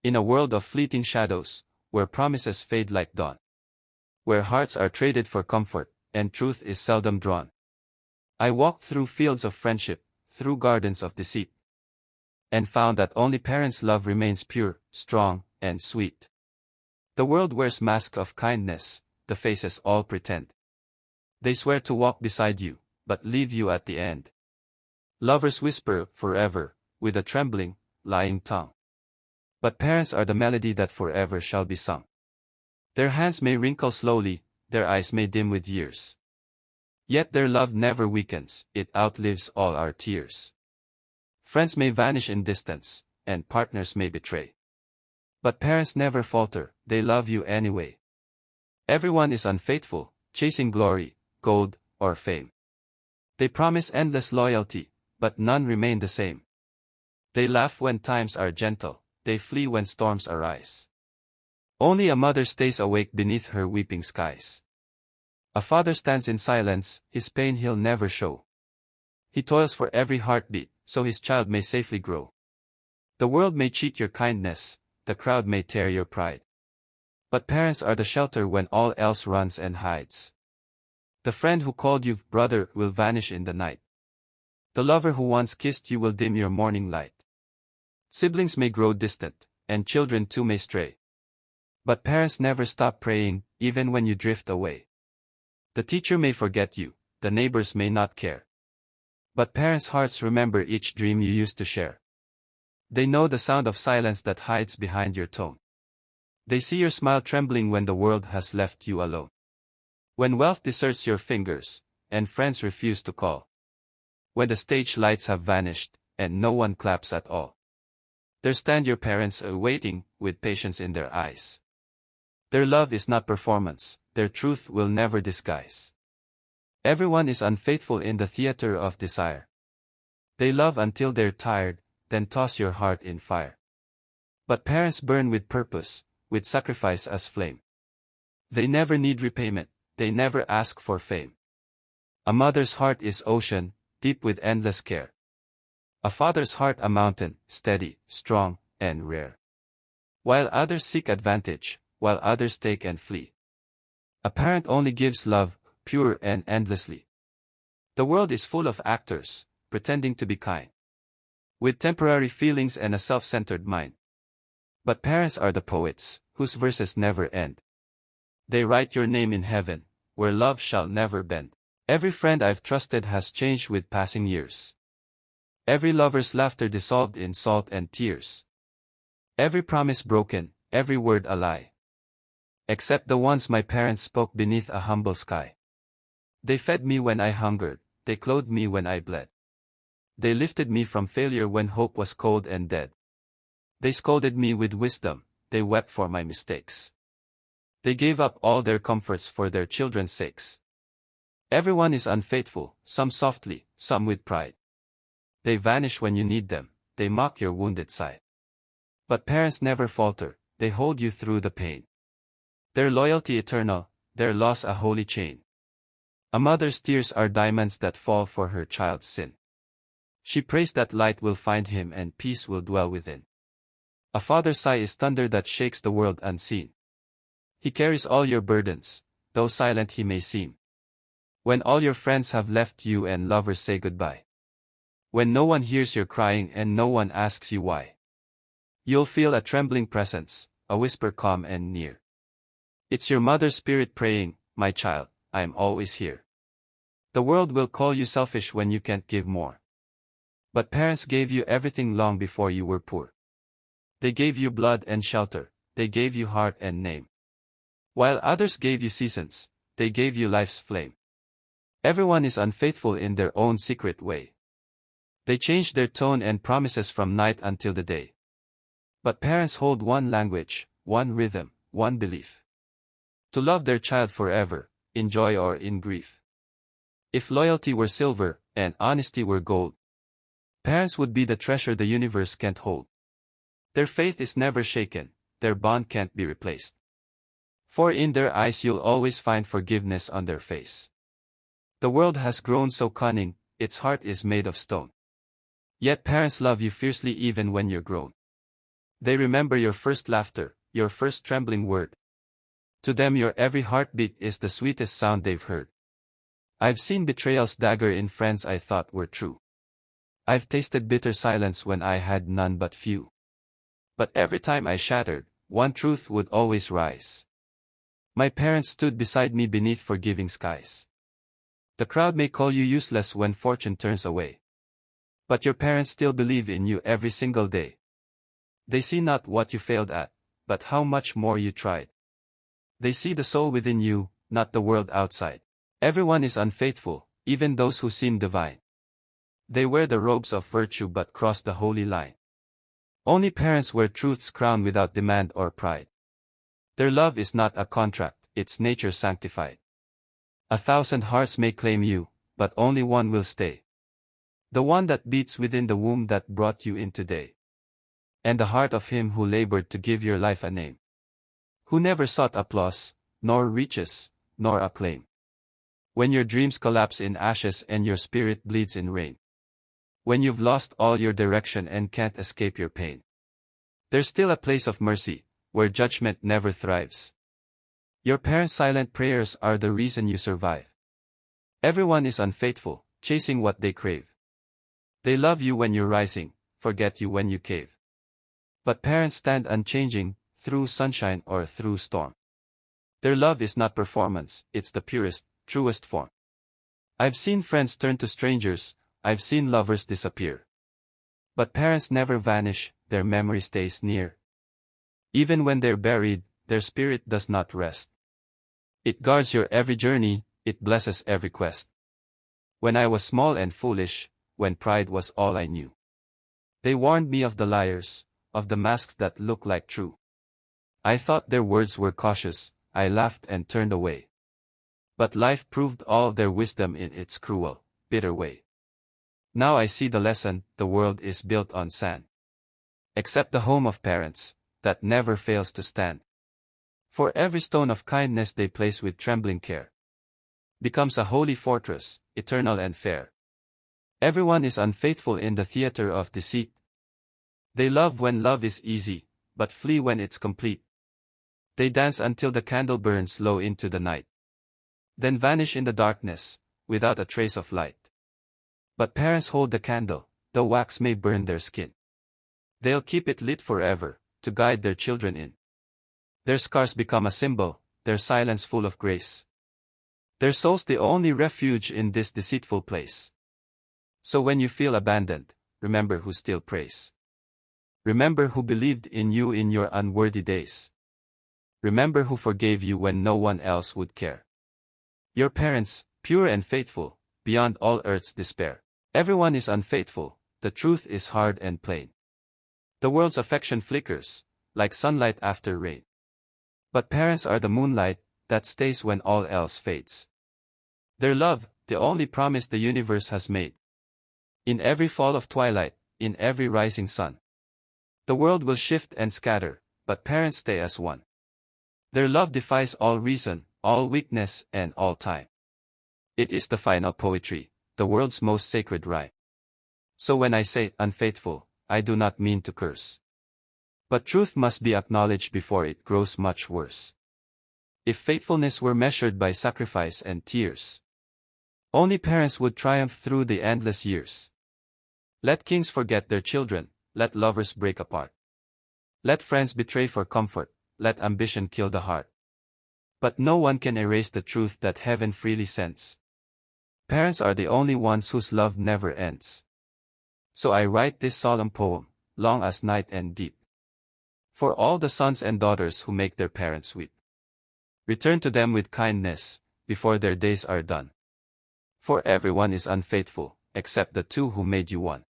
In a world of fleeting shadows, where promises fade like dawn, where hearts are traded for comfort, and truth is seldom drawn, I walked through fields of friendship, through gardens of deceit, and found that only parents' love remains pure, strong, and sweet. The world wears masks of kindness, the faces all pretend. They swear to walk beside you, but leave you at the end. Lovers whisper, forever, with a trembling, lying tongue. But parents are the melody that forever shall be sung. Their hands may wrinkle slowly, their eyes may dim with years. Yet their love never weakens, it outlives all our tears. Friends may vanish in distance, and partners may betray. But parents never falter, they love you anyway. Everyone is unfaithful, chasing glory, gold, or fame. They promise endless loyalty, but none remain the same. They laugh when times are gentle, they flee when storms arise. Only a mother stays awake beneath her weeping skies. A father stands in silence, his pain he'll never show. He toils for every heartbeat, so his child may safely grow. The world may cheat your kindness, the crowd may tear your pride. But parents are the shelter when all else runs and hides. The friend who called you brother will vanish in the night. The lover who once kissed you will dim your morning light. Siblings may grow distant, and children too may stray. But parents never stop praying, even when you drift away. The teacher may forget you, the neighbors may not care. But parents' hearts remember each dream you used to share. They know the sound of silence that hides behind your tone. They see your smile trembling when the world has left you alone. When wealth deserts your fingers, and friends refuse to call. When the stage lights have vanished, and no one claps at all. There stand your parents waiting, with patience in their eyes. Their love is not performance, their truth will never disguise. Everyone is unfaithful in the theater of desire. They love until they're tired, then toss your heart in fire. But parents burn with purpose, with sacrifice as flame. They never need repayment, they never ask for fame. A mother's heart is ocean, deep with endless care. A father's heart a mountain, steady, strong, and rare. While others seek advantage, while others take and flee. A parent only gives love, pure and endlessly. The world is full of actors, pretending to be kind, with temporary feelings and a self-centered mind. But parents are the poets, whose verses never end. They write your name in heaven, where love shall never bend. Every friend I've trusted has changed with passing years. Every lover's laughter dissolved in salt and tears. Every promise broken, every word a lie. Except the ones my parents spoke beneath a humble sky. They fed me when I hungered, they clothed me when I bled. They lifted me from failure when hope was cold and dead. They scolded me with wisdom, they wept for my mistakes. They gave up all their comforts for their children's sakes. Everyone is unfaithful, some softly, some with pride. They vanish when you need them, they mock your wounded side. But parents never falter, they hold you through the pain. Their loyalty eternal, their loss a holy chain. A mother's tears are diamonds that fall for her child's sin. She prays that light will find him and peace will dwell within. A father's sigh is thunder that shakes the world unseen. He carries all your burdens, though silent he may seem. When all your friends have left you and lovers say goodbye. When no one hears your crying and no one asks you why. You'll feel a trembling presence, a whisper calm and near. It's your mother's spirit praying, my child, I am always here. The world will call you selfish when you can't give more. But parents gave you everything long before you were poor. They gave you blood and shelter, they gave you heart and name. While others gave you seasons, they gave you life's flame. Everyone is unfaithful in their own secret way. They change their tone and promises from night until the day. But parents hold one language, one rhythm, one belief. To love their child forever, in joy or in grief. If loyalty were silver, and honesty were gold, parents would be the treasure the universe can't hold. Their faith is never shaken, their bond can't be replaced. For in their eyes you'll always find forgiveness on their face. The world has grown so cunning, its heart is made of stone. Yet parents love you fiercely even when you're grown. They remember your first laughter, your first trembling word. To them your every heartbeat is the sweetest sound they've heard. I've seen betrayal's dagger in friends I thought were true. I've tasted bitter silence when I had none but few. But every time I shattered, one truth would always rise. My parents stood beside me beneath forgiving skies. The crowd may call you useless when fortune turns away. But your parents still believe in you every single day. They see not what you failed at, but how much more you tried. They see the soul within you, not the world outside. Everyone is unfaithful, even those who seem divine. They wear the robes of virtue but cross the holy line. Only parents wear truth's crown without demand or pride. Their love is not a contract, it's nature sanctified. 1,000 hearts may claim you, but only one will stay. The one that beats within the womb that brought you in today. And the heart of him who labored to give your life a name. Who never sought applause, nor riches, nor acclaim. When your dreams collapse in ashes and your spirit bleeds in rain. When you've lost all your direction and can't escape your pain. There's still a place of mercy, where judgment never thrives. Your parents' silent prayers are the reason you survive. Everyone is unfaithful, chasing what they crave. They love you when you're rising, forget you when you cave. But parents stand unchanging, through sunshine or through storm. Their love is not performance, it's the purest, truest form. I've seen friends turn to strangers, I've seen lovers disappear. But parents never vanish, their memory stays near. Even when they're buried, their spirit does not rest. It guards your every journey, it blesses every quest. When I was small and foolish, when pride was all I knew. They warned me of the liars, of the masks that look like true. I thought their words were cautious, I laughed and turned away. But life proved all their wisdom in its cruel, bitter way. Now I see the lesson, the world is built on sand. Except the home of parents, that never fails to stand. For every stone of kindness they place with trembling care. Becomes a holy fortress, eternal and fair. Everyone is unfaithful in the theater of deceit. They love when love is easy, but flee when it's complete. They dance until the candle burns low into the night. Then vanish in the darkness, without a trace of light. But parents hold the candle, the wax may burn their skin. They'll keep it lit forever, to guide their children in. Their scars become a symbol, their silence full of grace. Their soul's the only refuge in this deceitful place. So when you feel abandoned, remember who still prays. Remember who believed in you in your unworthy days. Remember who forgave you when no one else would care. Your parents, pure and faithful, beyond all earth's despair. Everyone is unfaithful, the truth is hard and plain. The world's affection flickers, like sunlight after rain. But parents are the moonlight, that stays when all else fades. Their love, the only promise the universe has made. In every fall of twilight, in every rising sun. The world will shift and scatter, but parents stay as one. Their love defies all reason, all weakness and all time. It is the final poetry, the world's most sacred rhyme. So when I say unfaithful, I do not mean to curse. But truth must be acknowledged before it grows much worse. If faithfulness were measured by sacrifice and tears, only parents would triumph through the endless years. Let kings forget their children, let lovers break apart. Let friends betray for comfort, let ambition kill the heart. But no one can erase the truth that heaven freely sends. Parents are the only ones whose love never ends. So I write this solemn poem, long as night and deep. For all the sons and daughters who make their parents weep. Return to them with kindness, before their days are done. For everyone is unfaithful, except the two who made you one.